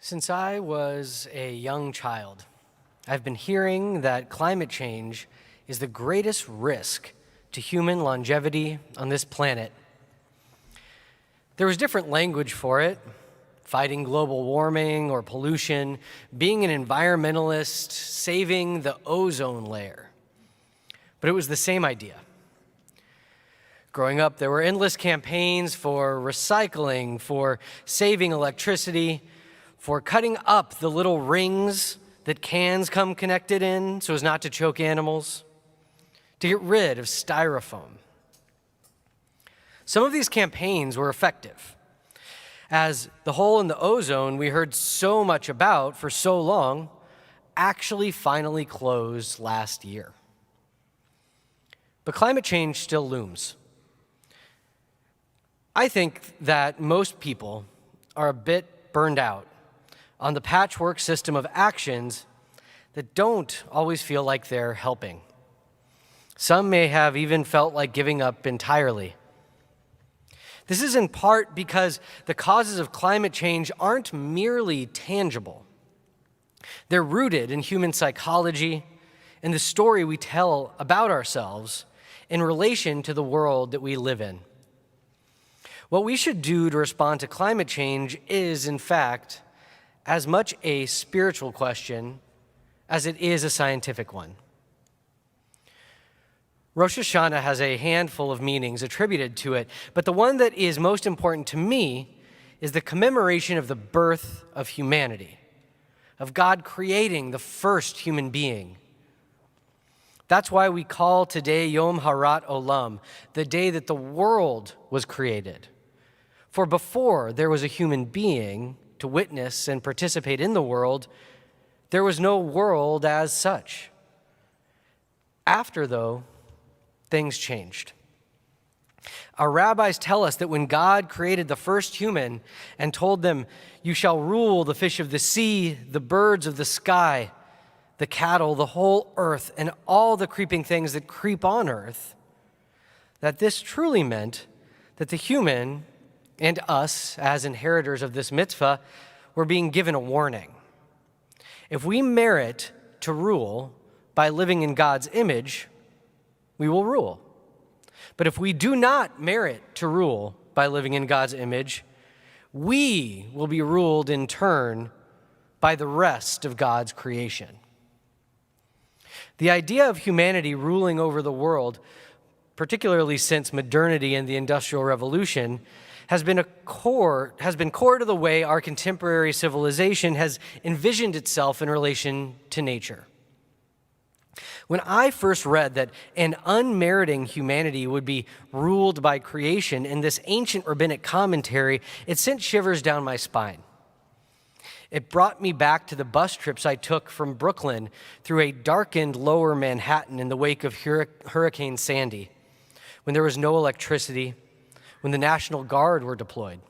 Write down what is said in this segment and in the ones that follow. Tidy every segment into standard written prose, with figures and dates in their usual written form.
Since I was a young child, I've been hearing that climate change is the greatest risk to human longevity on this planet. There was different language for it: fighting global warming or pollution, being an environmentalist, saving the ozone layer. But it was the same idea. Growing up, there were endless campaigns for recycling, for saving electricity, for cutting up the little rings that cans come connected in so as not to choke animals, to get rid of styrofoam. Some of these campaigns were effective, as the hole in the ozone we heard so much about for so long actually finally closed last year. But climate change still looms. I think that most people are a bit burned out on the patchwork system of actions that don't always feel like they're helping. Some may have even felt like giving up entirely. This is in part because the causes of climate change aren't merely tangible. They're rooted in human psychology and the story we tell about ourselves in relation to the world that we live in. What we should do to respond to climate change is, in fact, as much a spiritual question as it is a scientific one. Rosh haShanah has a handful of meanings attributed to it, but the one that is most important to me is the commemoration of the birth of humanity, of God creating the first human being. That's why we call today Yom Harat Olam, the day that the world was created. For before there was a human being to witness and participate in the world, there was no world as such. After, though, things changed. Our rabbis tell us that when God created the first human and told them, "You shall rule the fish of the sea, the birds of the sky, the cattle, the whole earth, and all the creeping things that creep on earth," that this truly meant that the human and us, as inheritors of this mitzvah, were being given a warning. If we merit to rule by living in God's image, we will rule. But if we do not merit to rule by living in God's image, we will be ruled in turn by the rest of God's creation. The idea of humanity ruling over the world, particularly since modernity and the Industrial Revolution, has been core to the way our contemporary civilization has envisioned itself in relation to nature. When I first read that an unmeriting humanity would be ruled by creation in this ancient rabbinic commentary, it sent shivers down my spine. It brought me back to the bus trips I took from Brooklyn through a darkened lower Manhattan in the wake of Hurricane Sandy, when there was no electricity, when the National Guard were deployed.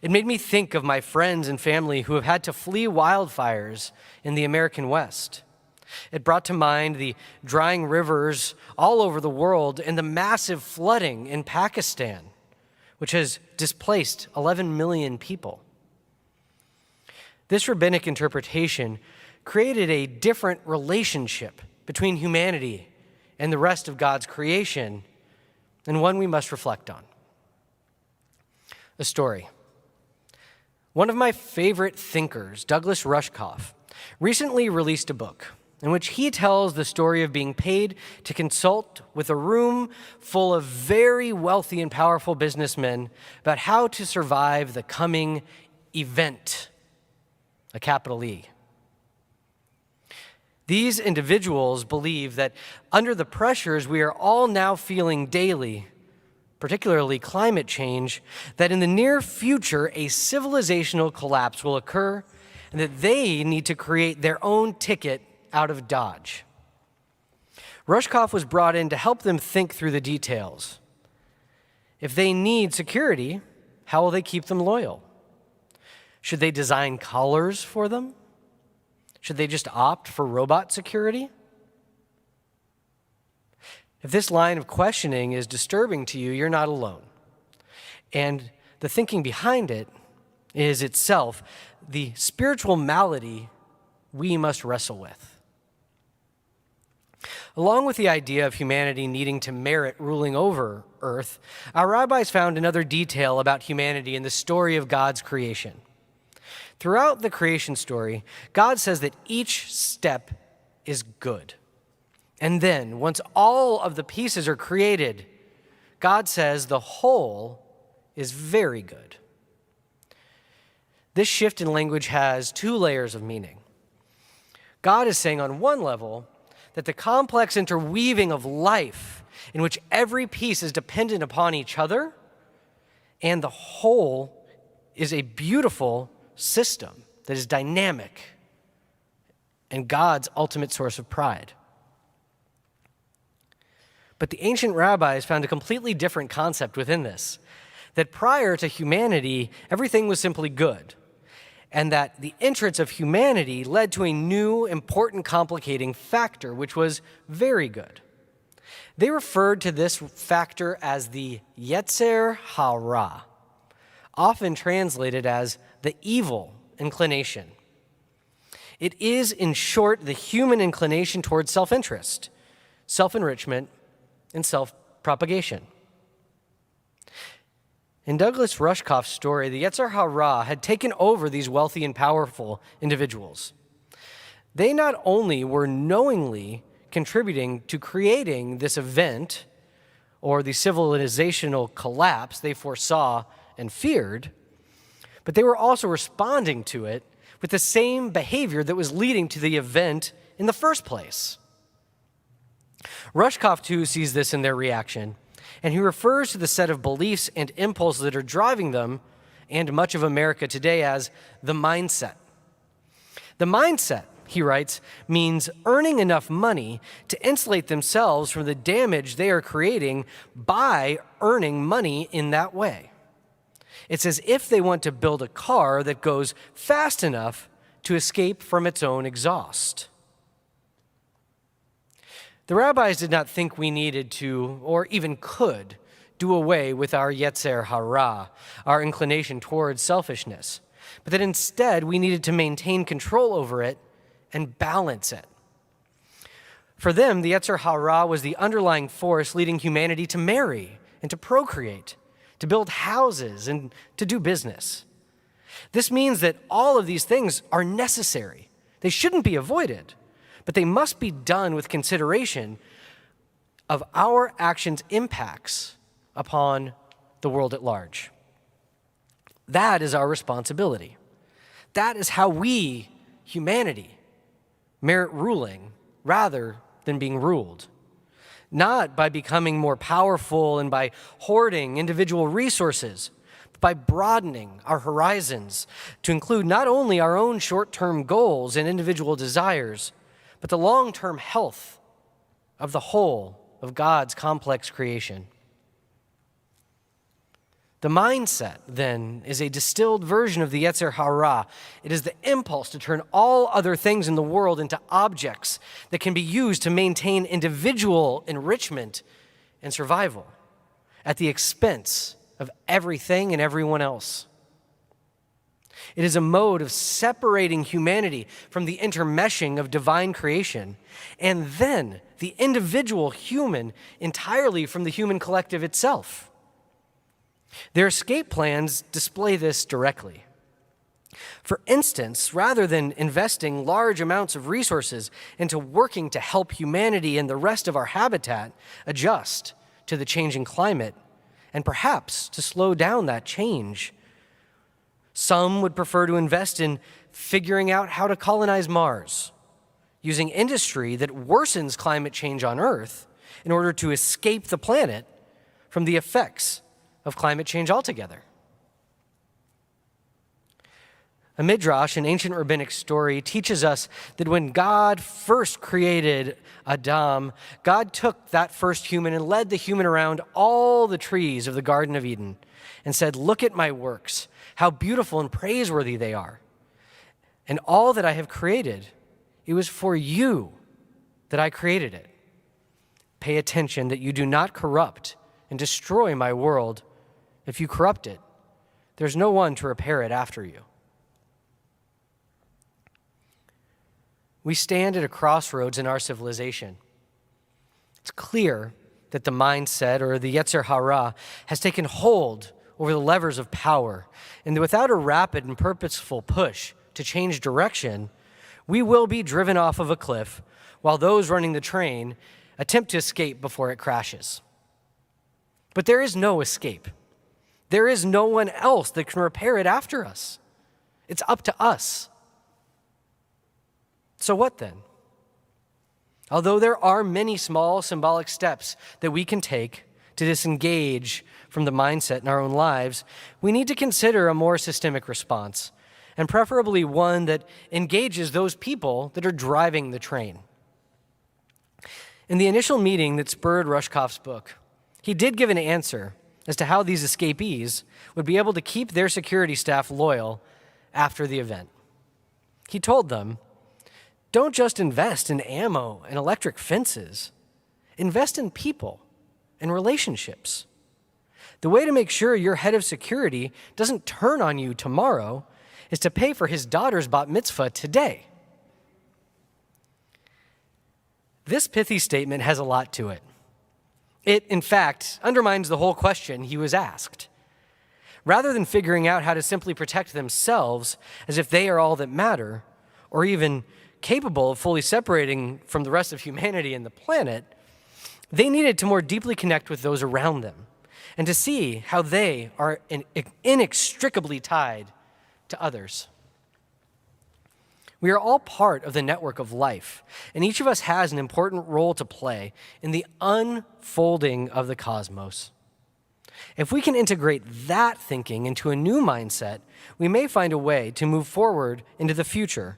It made me think of my friends and family who have had to flee wildfires in the American West. It brought to mind the drying rivers all over the world and the massive flooding in Pakistan, which has displaced 11 million people. This rabbinic interpretation created a different relationship between humanity and the rest of God's creation, and one we must reflect on. A story. One of my favorite thinkers, Douglas Rushkoff, recently released a book in which he tells the story of being paid to consult with a room full of very wealthy and powerful businessmen about how to survive the coming event, a capital E. These individuals believe that under the pressures we are all now feeling daily, particularly climate change, that in the near future a civilizational collapse will occur and that they need to create their own ticket out of Dodge. Rushkoff was brought in to help them think through the details. If they need security, how will they keep them loyal? Should they design collars for them? Should they just opt for robot security? If this line of questioning is disturbing to you, you're not alone. And the thinking behind it is itself the spiritual malady we must wrestle with. Along with the idea of humanity needing to merit ruling over earth, our rabbis found another detail about humanity in the story of God's creation. Throughout the creation story, God says that each step is good. And then, once all of the pieces are created, God says the whole is very good. This shift in language has two layers of meaning. God is saying on one level that the complex interweaving of life in which every piece is dependent upon each other and the whole is a beautiful system that is dynamic and God's ultimate source of pride. But the ancient rabbis found a completely different concept within this, that prior to humanity, everything was simply good, and that the entrance of humanity led to a new, important, complicating factor, which was very good. They referred to this factor as the Yetzer Hara, often translated as the evil inclination. It is, in short, the human inclination towards self-interest, self-enrichment, and self-propagation. In Douglas Rushkoff's story, the Yetzer Hara had taken over these wealthy and powerful individuals. They not only were knowingly contributing to creating this event or the civilizational collapse they foresaw and feared, but they were also responding to it with the same behavior that was leading to the event in the first place. Rushkoff, too, sees this in their reaction, and he refers to the set of beliefs and impulses that are driving them and much of America today as the mindset. The mindset, he writes, means earning enough money to insulate themselves from the damage they are creating by earning money in that way. It's as if they want to build a car that goes fast enough to escape from its own exhaust. The rabbis did not think we needed to, or even could, do away with our Yetzer Hara, our inclination towards selfishness, but that instead we needed to maintain control over it and balance it. For them, the Yetzer Hara was the underlying force leading humanity to marry and to procreate, to build houses and to do business. This means that all of these things are necessary. They shouldn't be avoided, but they must be done with consideration of our actions' impacts upon the world at large. That is our responsibility. That is how we, humanity, merit ruling rather than being ruled. Not by becoming more powerful and by hoarding individual resources, but by broadening our horizons to include not only our own short-term goals and individual desires, but the long-term health of the whole of God's complex creation. The mindset, then, is a distilled version of the Yetzer Hara. It is the impulse to turn all other things in the world into objects that can be used to maintain individual enrichment and survival at the expense of everything and everyone else. It is a mode of separating humanity from the intermeshing of divine creation, and then the individual human entirely from the human collective itself. Their escape plans display this directly. For instance, rather than investing large amounts of resources into working to help humanity and the rest of our habitat adjust to the changing climate, and perhaps to slow down that change, some would prefer to invest in figuring out how to colonize Mars, using industry that worsens climate change on Earth in order to escape the planet from the effects of climate change altogether. A midrash, an ancient rabbinic story, teaches us that when God first created Adam, God took that first human and led the human around all the trees of the Garden of Eden and said, "Look at my works, how beautiful and praiseworthy they are. And all that I have created, it was for you that I created it. Pay attention that you do not corrupt and destroy my world. If you corrupt it, there's no one to repair it after you. We stand at a crossroads in our civilization. It's clear that the mindset, or the Yetzer Hara, has taken hold over the levers of power, and that without a rapid and purposeful push to change direction, we will be driven off of a cliff while those running the train attempt to escape before it crashes. But there is no escape. There is no one else that can repair it after us. It's up to us. So what then? Although there are many small symbolic steps that we can take to disengage from the mindset in our own lives, we need to consider a more systemic response, and preferably one that engages those people that are driving the train. In the initial meeting that spurred Rushkoff's book, he did give an answer as to how these escapees would be able to keep their security staff loyal after the event. He told them, don't just invest in ammo and electric fences. Invest in people and relationships. The way to make sure your head of security doesn't turn on you tomorrow is to pay for his daughter's bat mitzvah today. This pithy statement has a lot to it. It, in fact, undermines the whole question he was asked. Rather than figuring out how to simply protect themselves as if they are all that matter, or even capable of fully separating from the rest of humanity and the planet, they needed to more deeply connect with those around them and to see how they are inextricably tied to others. We are all part of the network of life, and each of us has an important role to play in the unfolding of the cosmos. If we can integrate that thinking into a new mindset, we may find a way to move forward into the future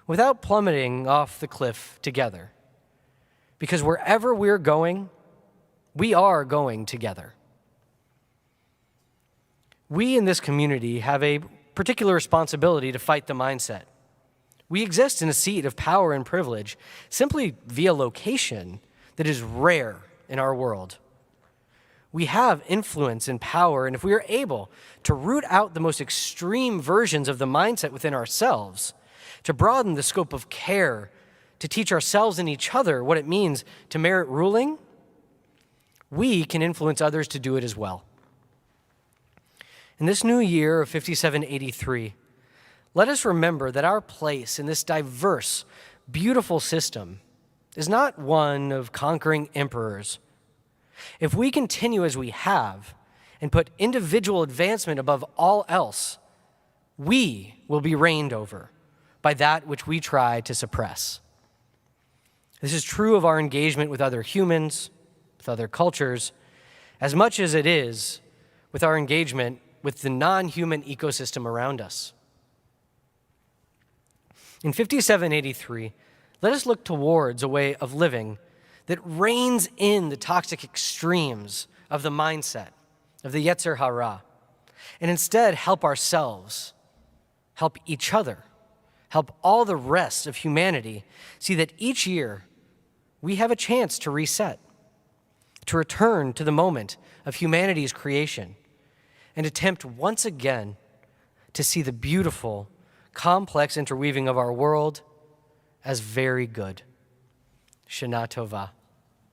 without plummeting off the cliff together. Because wherever we're going, we are going together. We in this community have a particular responsibility to fight the mindset. We exist in a seat of power and privilege simply via location that is rare in our world. We have influence and power, and if we are able to root out the most extreme versions of the mindset within ourselves, to broaden the scope of care, to teach ourselves and each other what it means to merit ruling, we can influence others to do it as well. In this new year of 5783, let us remember that our place in this diverse, beautiful system is not one of conquering emperors. If we continue as we have and put individual advancement above all else, we will be reigned over by that which we try to suppress. This is true of our engagement with other humans, with other cultures, as much as it is with our engagement with the non-human ecosystem around us. In 5783, let us look towards a way of living that reins in the toxic extremes of the mindset, of the Yetzer Hara, and instead help ourselves, help each other, help all the rest of humanity see that each year we have a chance to reset, to return to the moment of humanity's creation, and attempt once again to see the beautiful, complex interweaving of our world as very good. Shana Tova.